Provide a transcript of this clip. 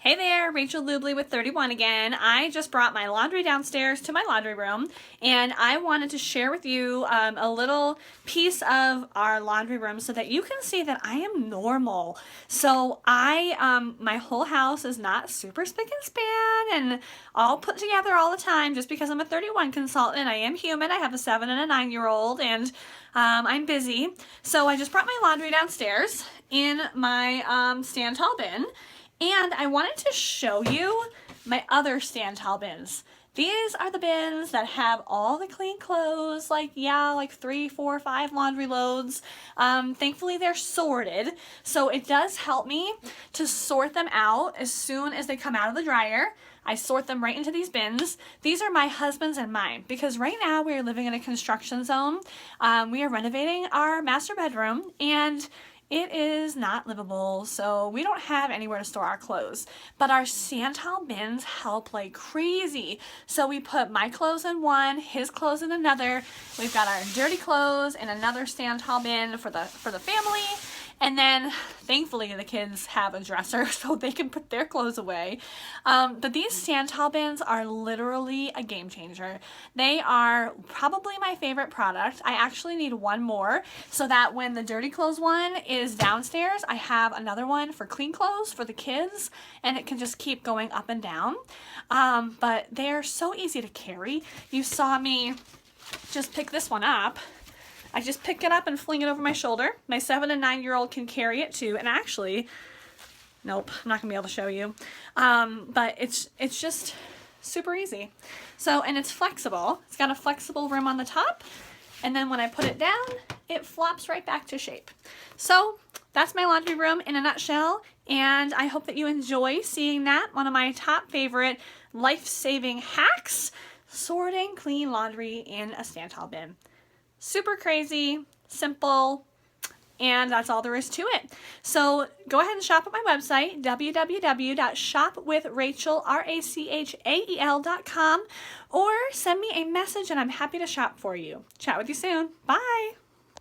Hey there, Rachel Lubley with 31 again. I just brought my laundry downstairs to my laundry room, and I wanted to share with you a little piece of our laundry room so that you can see that I am normal. So my whole house is not super spick and span and all put together all the time just because I'm a 31 consultant. I am human. I have a 7 and a 9-year-old, and I'm busy. So I just brought my laundry downstairs in my stand tall bin. And I wanted to show you my other stand tall bins. These are the bins that have all the clean clothes, like 3, 4, 5 laundry loads. Thankfully they're sorted, so it does help me to sort them out as soon as they come out of the dryer. I sort them right into these bins. These are my husband's and mine because right now we are living in a construction zone. We are renovating our master bedroom, and it is not livable, so we don't have anywhere to store our clothes. But our stand tall bins help like crazy. So we put my clothes in one, his clothes in another. We've got our dirty clothes in another stand tall bin for the family. And then thankfully the kids have a dresser so they can put their clothes away. But these stand tall bins are literally a game changer. They are probably my favorite product. I actually need one more so that when the dirty clothes one is downstairs, I have another one for clean clothes for the kids, and it can just keep going up and down. But they're so easy to carry. You saw me just pick this one up. I just pick it up and fling it over my shoulder. My 7 and 9-year-old can carry it too. And actually, nope, I'm not gonna be able to show you. But it's just super easy. So, and it's flexible. It's got a flexible rim on the top. And then when I put it down, it flops right back to shape. So that's my laundry room in a nutshell. And I hope that you enjoy seeing that. One of my top favorite life-saving hacks, sorting clean laundry in a stand tall bin. Super crazy, simple, and that's all there is to it. So go ahead and shop at my website, www.shopwithrachel.com, or send me a message and I'm happy to shop for you. Chat with you soon. Bye.